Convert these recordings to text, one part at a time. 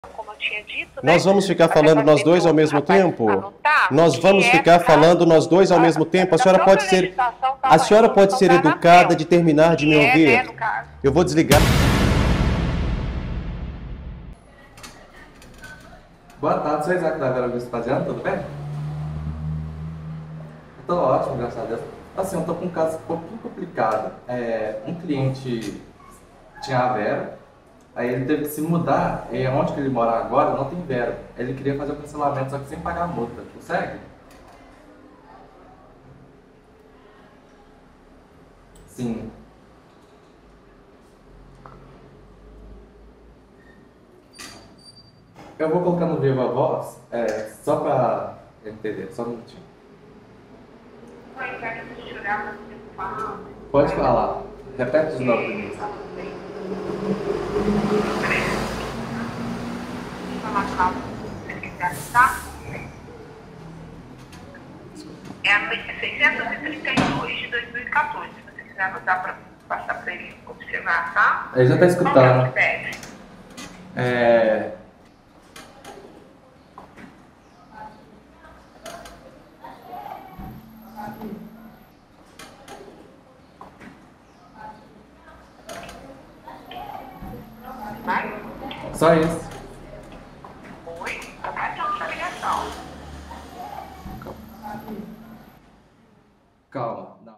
como eu tinha dito, Nós vamos ficar falando nós dois ao mesmo tempo? Nós vamos que ficar é falando nós dois ao mesmo tempo? A senhora pode ser, a senhora pode ser educada de terminar de me ouvir? no caso. Eu vou desligar. Boa tarde, sou Isaac da Vera Vespasiano, tudo bem? Tô ótimo, graças a Deus. Assim, eu tô com um caso um pouquinho complicado. Um cliente tinha a Vera, aí ele teve que se mudar, e onde que ele mora agora não tem Vera. Ele queria fazer o cancelamento, só que sem pagar a multa. Consegue? Sim. Eu vou colocar no Viva Voz, só pra entender, só um minutinho. Pode falar. Repete de novo. É a 632 de 2014. Se você quiser anotar para passar para ele observar, tá? Ele já tá escutando. Vai? Só isso. Oi? Tá marcando sua ligação. Calma. Não.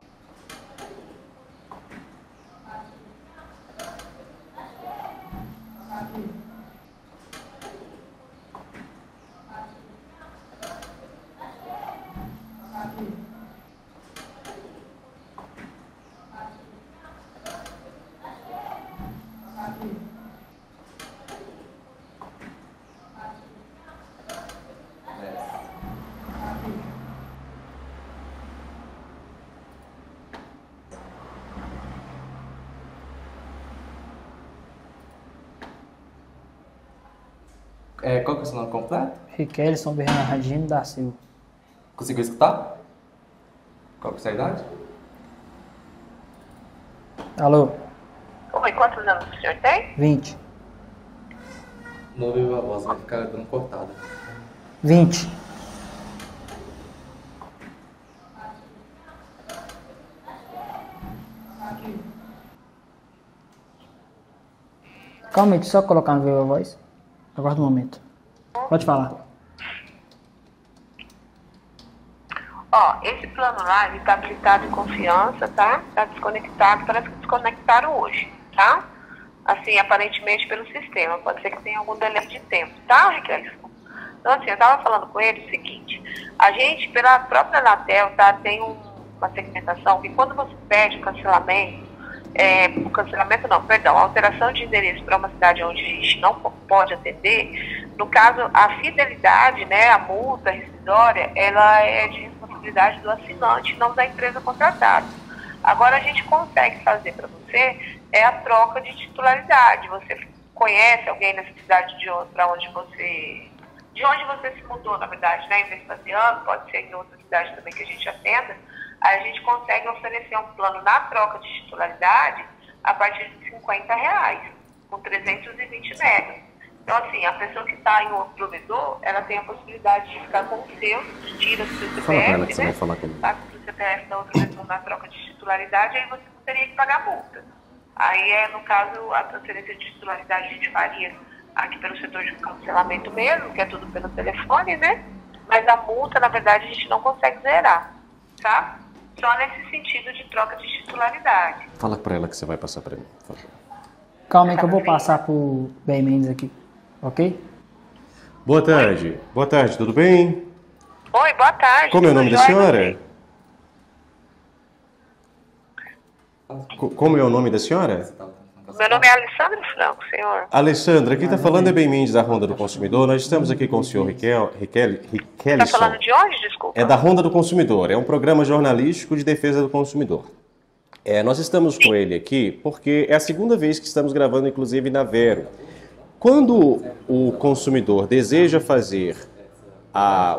Qual que é o seu nome completo? Riquelson Bernardino da Silva. Conseguiu escutar? Qual que é a sua idade? Alô? Oi, quantos anos o senhor tem? 20. Não ouviu a voz, vai ficar dando cortada. 20. Calma aí, deixa eu só colocar no Viva Voz. Aguarda um momento. Pode falar. Ó, esse plano lá, ele tá habilitado em confiança, tá? Tá desconectado, parece que desconectaram hoje, tá? Assim, aparentemente pelo sistema. Pode ser que tenha algum delay de tempo, tá, Riquelson? Então, assim, eu tava falando com ele o seguinte. A gente, pela própria Anatel, tá? Tem uma segmentação que quando você pede a alteração de endereço para uma cidade onde a gente não pode atender, no caso, a fidelidade, né, a multa rescisória, ela é de responsabilidade do assinante, não da empresa contratada. Agora, a gente consegue fazer para você a troca de titularidade. Você conhece alguém nessa cidade de onde você se mudou, na verdade, né, em Vespasiano, pode ser em outra cidade também que a gente atenda. Aí a gente consegue oferecer um plano na troca de titularidade a partir de R$50, com 320 megas. Então, assim, a pessoa que está em outro provedor, ela tem a possibilidade de ficar com o seu, tira do seu CPF, Fala com ela que você vai falar comigo. tá com o CPF da outra pessoa na troca de titularidade, aí você não teria que pagar multa. Aí, no caso, a transferência de titularidade a gente faria aqui pelo setor de cancelamento mesmo, que é tudo pelo telefone, né? Mas a multa, na verdade, a gente não consegue zerar, tá? Só nesse sentido de troca de titularidade. Fala pra ela que você vai passar pra mim, por favor. Calma aí que eu vou passar pro Ben Mendes aqui. Ok? Boa tarde. Boa tarde, tudo bem? Oi, boa tarde. Como é o nome da Tudo jóia, senhora? Como é o nome da senhora? Meu nome é Alessandro Franco, senhor. Alessandra, quem está falando é Ben Mendes da Ronda do Consumidor. Nós estamos aqui com o senhor Riquelson. Tá falando de onde, desculpa? É da Ronda do Consumidor, é um programa jornalístico de defesa do consumidor. Nós estamos com ele aqui porque é a segunda vez que estamos gravando, inclusive, na Vero. Quando o consumidor deseja fazer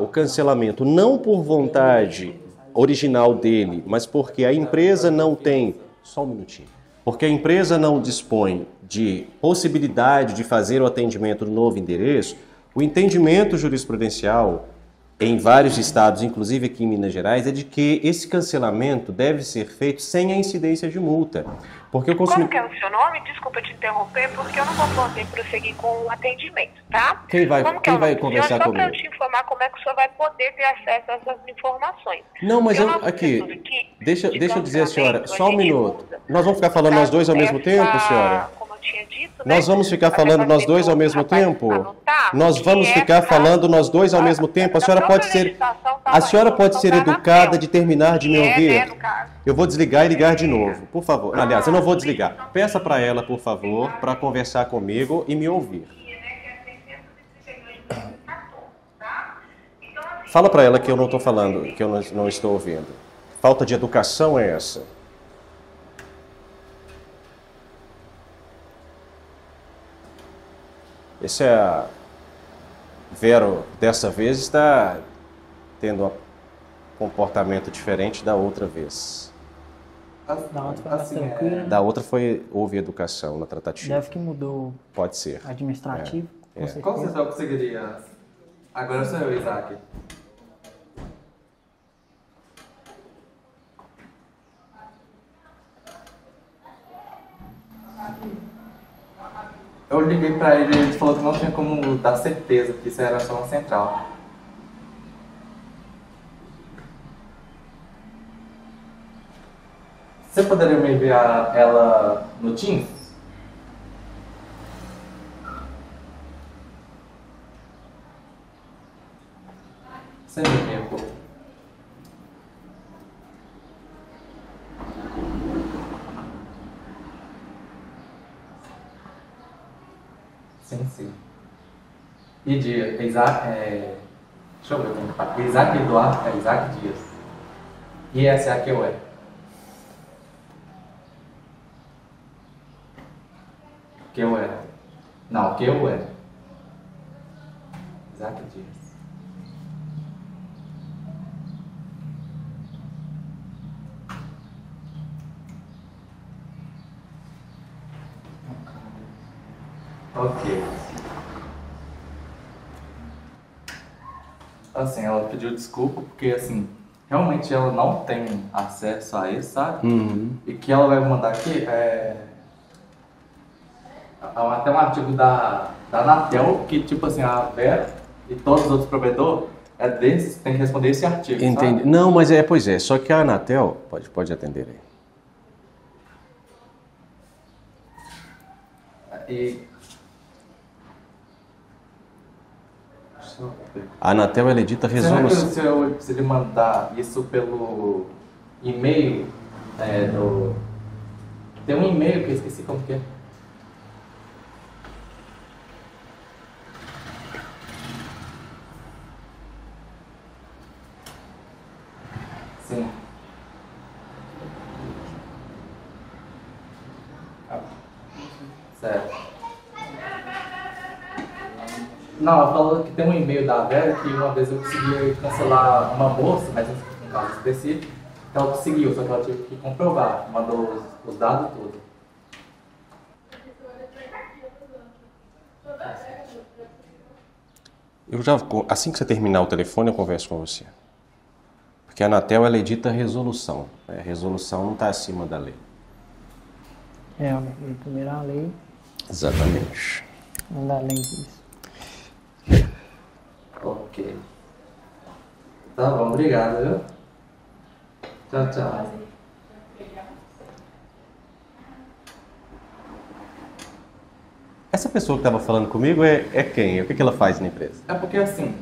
o cancelamento não por vontade original dele, mas porque a empresa não tem... Só um minutinho. porque a empresa não dispõe de possibilidade de fazer o atendimento no novo endereço, o entendimento jurisprudencial em vários estados, inclusive aqui em Minas Gerais, é de que esse cancelamento deve ser feito sem a incidência de multa. Porque o Como que é o seu nome? Desculpa te interromper, porque eu não vou poder prosseguir com o atendimento, tá? Quem vai Como que é o nome do conversar senhor? Só comigo? para eu te informar como é que o senhor vai poder ter acesso a essas informações. Não, mas Porque o nosso aqui, setor aqui deixa de eu dizer a senhora, cancelamento, só um a gente minuto. usa, Nós vamos ficar falando nós dois ao mesmo tempo, senhora? Como eu tinha dito, Nós vamos ficar Até falando pra nós ser dois ao pro mesmo rapaz tempo? anotar, Nós vamos que ficar pra- falando nós dois ao mesmo tempo? A da senhora própria pode ser, legislação tá a lá, senhora pode ser então tá na educada tela. de terminar de me Que é, né, ouvir? no caso. Eu vou desligar e ligar de novo, por favor. Aliás, eu não vou desligar. Peça para ela, por favor, para conversar comigo e me ouvir. Fala para ela que eu não estou falando, que eu não estou ouvindo. Falta de educação é essa? Esse é a Vero, dessa vez, está tendo um comportamento diferente da outra vez. Da outra foi mais Assim, tranquilo. Da outra houve educação na tratativa. Deve que mudou Pode ser. administrativo, É. com Qual certeza. você conseguiria? Agora sou eu, Isaac. Eu liguei pra ele e ele falou que não tinha como dar certeza que isso era só uma central. Você poderia me enviar ela no Teams? Você me envia, pô. Sim, sim. E dia, Isaac, deixa eu ver como fala. Isaac Eduardo, Isaac Dias. E essa é a que eu é. Que eu era. Não, que eu era. Isaac Dias. Ok. Assim, ela pediu desculpa porque, assim, realmente ela não tem acesso a isso, sabe? E que ela vai mandar aqui até um artigo da Anatel que, tipo assim, a Vera e todos os outros provedores desses que tem que responder esse artigo, Entendi. sabe? Não, mas pois é, só que a Anatel, pode atender aí. E... Deixa eu ver. A Anatel, ela edita Será que resolução. se ele mandar isso pelo e-mail Tem um e-mail que eu esqueci como que é. Sim. Certo. Não, ela falou que tem um e-mail da Vera que uma vez eu consegui cancelar uma moça, mas um caso específico. Então ela conseguiu, só que ela teve que comprovar. Mandou os dados todos. Assim que você terminar o telefone, eu converso com você. Porque a Anatel, ela edita resolução. A resolução não está acima da lei. Primeiro a lei, Exatamente. não dá além disso. Ok. Tá bom, obrigado, viu? Tchau, tchau. Essa pessoa que estava falando comigo é quem? O que ela faz na empresa? É porque assim,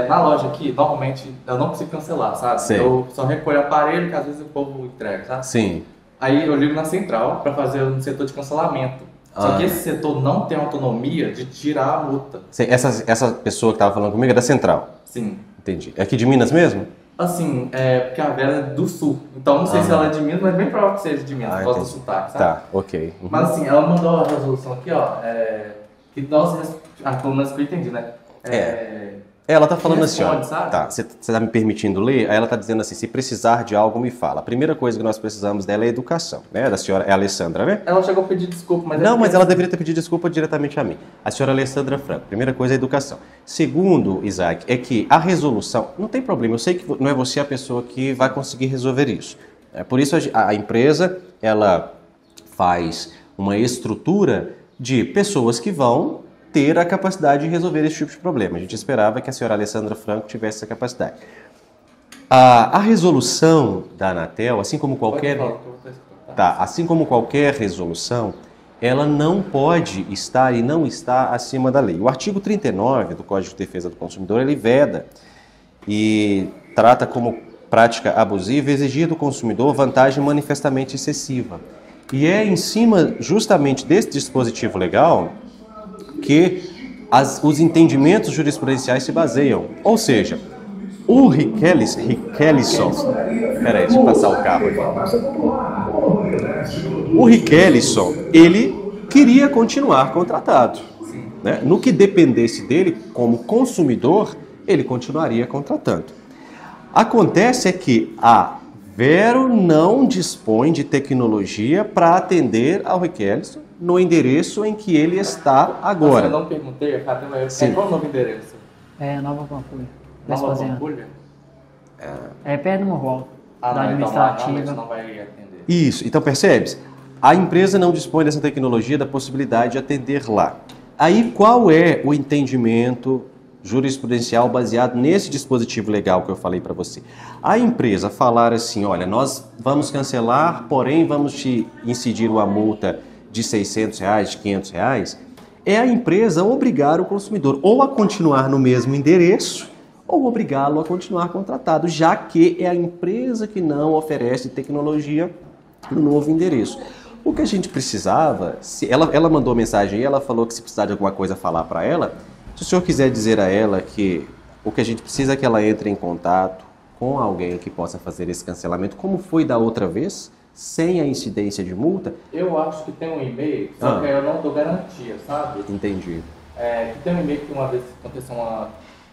na loja aqui, normalmente eu não consigo cancelar, sabe? Sei. Eu só recolho aparelho que às vezes o povo entrega, sabe? Sim. Aí eu ligo na central para fazer um setor de cancelamento. Só que esse setor não tem autonomia de tirar a multa. Essa pessoa que estava falando comigo é da Central. Sim. Entendi. É aqui de Minas mesmo? Assim, porque a Vera é do sul. Então não sei se ela é de Minas, mas bem provável que seja de Minas, por causa do entendi. sotaque, sabe? Tá, ok. Uhum. Mas assim, ela mandou a resolução aqui, ó. que nós, pelo menos que eu entendi, né? Ela tá falando assim, ó, responde, sabe? tá, você tá me permitindo ler? Aí ela tá dizendo assim, se precisar de algo, me fala. A primeira coisa que nós precisamos dela é educação, né? Da senhora, é a Alessandra, né? Ela chegou a pedir desculpa, mas... Não, mas ela deveria ter pedido desculpa diretamente a mim. A senhora Alessandra Franco. Primeira coisa é a educação. Segundo, Isaac, é que a resolução... Não tem problema, eu sei que não é você a pessoa que vai conseguir resolver isso. Por isso a empresa, ela faz uma estrutura de pessoas que vão ter a capacidade de resolver esse tipo de problema. A gente esperava que a senhora Alessandra Franco tivesse essa capacidade. A resolução da Anatel, assim como qualquer... Tá, assim como qualquer resolução, ela não pode estar e não está acima da lei. O artigo 39 do Código de Defesa do Consumidor, ele veda e trata como prática abusiva exigir do consumidor vantagem manifestamente excessiva. E é em cima justamente desse dispositivo legal que os entendimentos jurisprudenciais se baseiam. Ou seja, o Richelison... Peraí, deixa eu passar o carro aqui. O Richelison, ele queria continuar contratado. Né? No que dependesse dele, como consumidor, ele continuaria contratando. Acontece é que a Vero não dispõe de tecnologia para atender ao Richelison no endereço em que ele está agora. Eu não perguntei, qual é o novo endereço? É Nova Pampulha. Nova Pampulha? É perto do Morro da Então administrativa. não vai atender. Isso, então percebes? A empresa não dispõe dessa tecnologia, da possibilidade de atender lá. Aí qual é o entendimento jurisprudencial baseado nesse dispositivo legal que eu falei para você? A empresa falar assim, olha, nós vamos cancelar, porém vamos te incidir uma multa de R$600, de R$500, é a empresa obrigar o consumidor ou a continuar no mesmo endereço ou obrigá-lo a continuar contratado, já que é a empresa que não oferece tecnologia no novo endereço. O que a gente precisava, ela mandou mensagem e ela falou que se precisar de alguma coisa falar para ela, se o senhor quiser dizer a ela que o que a gente precisa é que ela entre em contato com alguém que possa fazer esse cancelamento, como foi da outra vez, sem a incidência de multa. Eu acho que tem um e-mail, só que eu não dou garantia, sabe? Entendi. Que tem um e-mail que uma vez aconteceu uma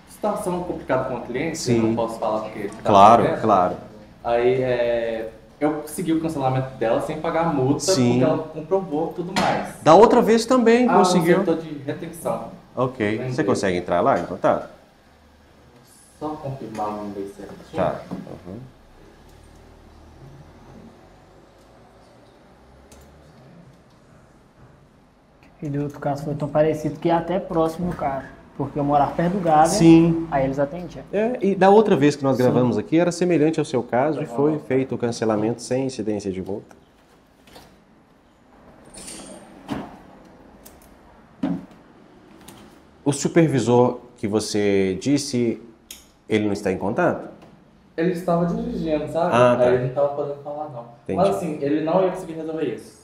situação complicada com o cliente, Sim. eu não posso falar porque... Claro. Aí eu consegui o cancelamento dela sem pagar a multa, Sim. porque ela comprovou tudo mais. Da outra vez também conseguiu. Um setor de retenção. Ok. Você consegue entrar lá em contato? Só confirmar o e-mail certinho. Tá. Uhum. E do outro caso foi tão parecido que é até próximo do cara. Porque eu morava perto do Gávea, Sim. aí eles atendiam. E da outra vez que nós gravamos aqui, era semelhante ao seu caso e foi feito o cancelamento sem incidência de multa. O supervisor que você disse, ele não está em contato? Ele estava dirigindo, sabe? Ah, tá. Aí ele não estava podendo falar, não. Entendi. Mas assim, ele não ia conseguir resolver isso.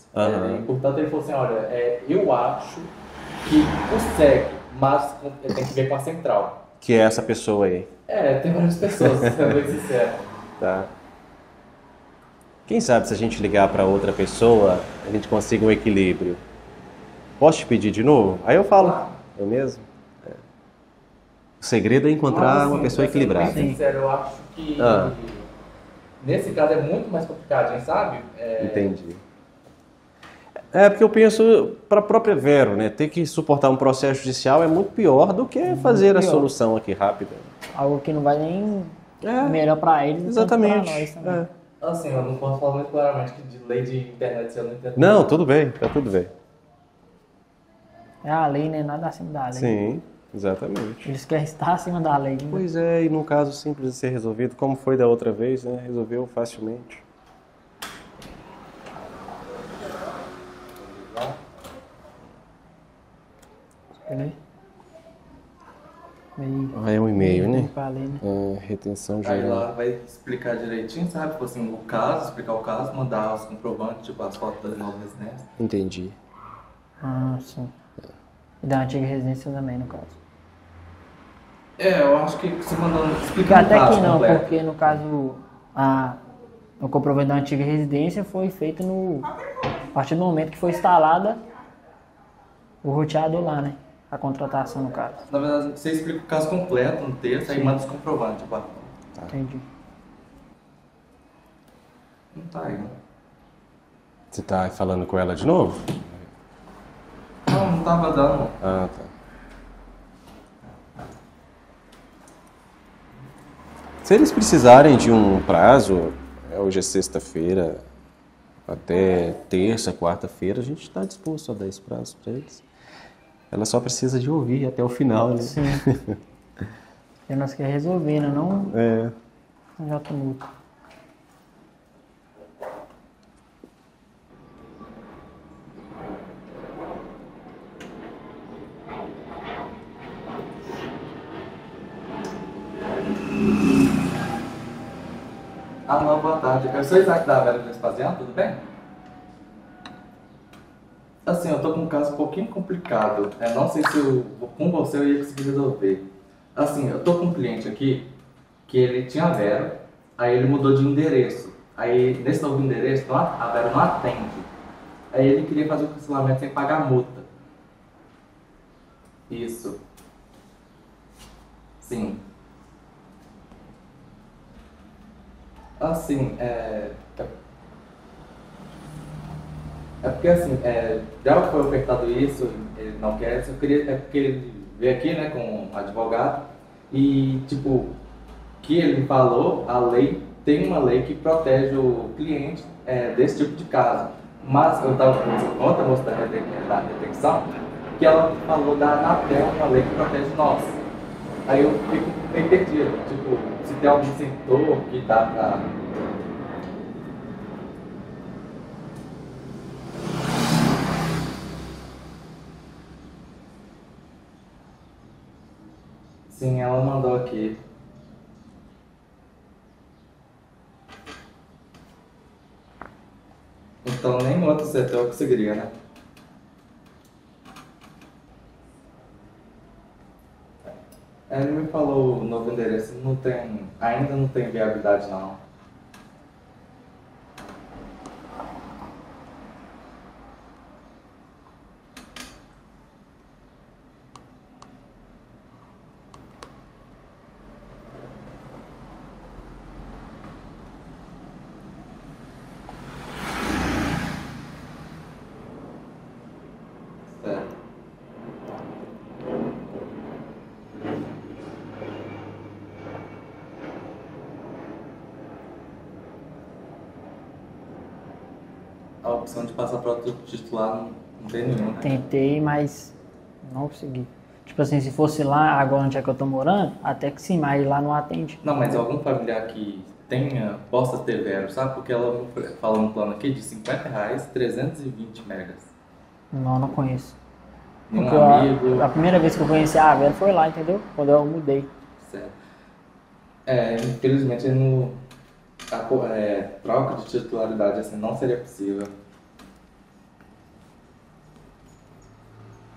Portanto, ele falou assim, olha, eu acho que consegue, mas tem que ver com a central. Que é essa pessoa aí. Tem várias pessoas, sendo bem sincero. Tá. Quem sabe se a gente ligar para outra pessoa, a gente consiga um equilíbrio. Posso te pedir de novo? Aí eu falo. Claro. É mesmo? O segredo é encontrar uma pessoa equilibrada. Sendo bem sincero, eu acho que nesse caso é muito mais complicadinho, sabe? Entendi. Porque eu penso para a própria Vero, né? Ter que suportar um processo judicial é muito pior do que fazer a solução aqui rápida. Algo que não vai nem melhor para eles, exatamente. Para nós também. Assim, eu não posso falar muito claramente que de lei de internet eu não entendo. Não, tudo bem, tá tudo bem. É a lei, né? Nada acima da lei. Sim, exatamente. Eles querem estar acima da lei. Né? Pois é, e num caso simples de ser resolvido, como foi da outra vez, né? Resolveu facilmente. É um e-mail, né? Retenção Aí geral. lá vai explicar direitinho, sabe? Tipo assim, o caso, explicar o caso, mandar os comprovantes, tipo as fotos das novas residências. Entendi. Ah, sim. E da antiga residência também, no caso. Eu acho que você mandando Porque explicar o até caso que não, completo. porque no caso o comprovante da antiga residência foi feito a partir do momento que foi instalada o roteador lá, né? a contratação no caso. Na verdade, você explica o caso completo no texto, aí manda os comprovantes. Tá. Entendi. Não tá aí, né? Você tá falando com ela de novo? Não tava dando. Ah, tá. Se eles precisarem de um prazo, hoje é sexta-feira, até terça, quarta-feira, a gente está disposto a dar esse prazo para eles. Ela só precisa de ouvir até o final, né? Sim. E nós queremos resolver, né? Não já tumulto. Alô, boa tarde. Eu sou Isaac da Vera do Vespasiano, tudo bem? Assim, eu tô com um caso um pouquinho complicado. Não sei se com você eu ia conseguir resolver. Assim, eu tô com um cliente aqui que ele tinha a Vera, aí ele mudou de endereço. Aí, nesse novo endereço, a Vera não atende. Aí ele queria fazer o cancelamento sem pagar multa. Isso. Sim. Assim, é porque assim, já foi ofertado isso, ele não quer, eu queria, é porque ele veio aqui, né, com um advogado, e tipo, que ele me falou, tem uma lei que protege o cliente desse tipo de caso. Mas eu estava conversando com outra moça da retenção, que ela falou da Anatel, uma lei que protege nós. Aí eu fico meio perdido, tipo, se tem algum sintoma que dá pra... Sim, ela mandou aqui. Então nem no outro setor eu conseguiria, né? Ele me falou o novo endereço, ainda não tem viabilidade não. Certo. A opção de passar para outro titular não tem nenhum, né? Tentei, mas não consegui. Tipo assim, se fosse lá, agora onde é que eu tô morando, até que sim, mas lá não atende. Não, mas algum familiar que possa ter Vero, sabe? Porque ela falou um plano aqui de R$50, 320 megas. Não conheço. Nenhum Porque amigo. a primeira vez que eu conheci a Vera foi lá, entendeu? Quando eu mudei. Certo. Infelizmente a troca de titularidade assim não seria possível.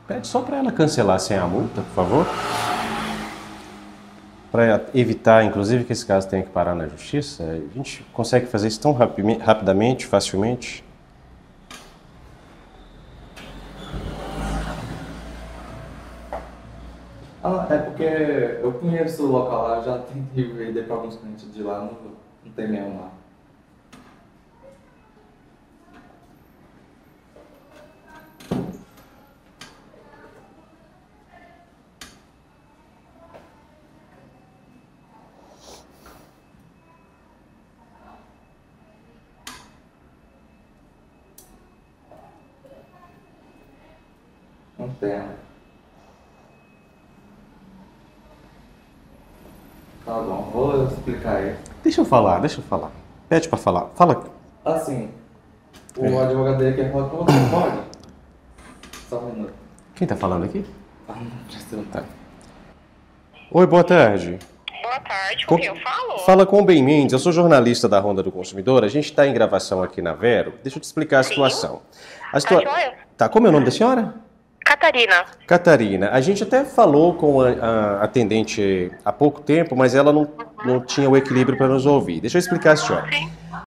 Pede só para ela cancelar sem a multa, por favor. Para evitar, inclusive, que esse caso tenha que parar na justiça. A gente consegue fazer isso tão rapidamente, facilmente. É porque eu conheço o local lá, já tentei vender para alguns clientes de lá, não tem mesmo lá. Não tem. Tá bom, vou explicar aí. Deixa eu falar. Pede para falar. Fala. Assim, o advogado dele quer falar com você, pode? Só um minuto. Quem tá falando aqui? Não precisa. Tá. Oi, boa tarde. Boa tarde, com quem eu falo? Fala com o Ben Mendes, eu sou jornalista da Ronda do Consumidor. A gente está em gravação aqui na Vero. Deixa eu te explicar a situação. joia? Tá, como é o nome da senhora? Catarina. Catarina, a gente até falou com a atendente há pouco tempo, mas ela não tinha o equilíbrio para nos ouvir. Deixa eu explicar a senhora. Sim.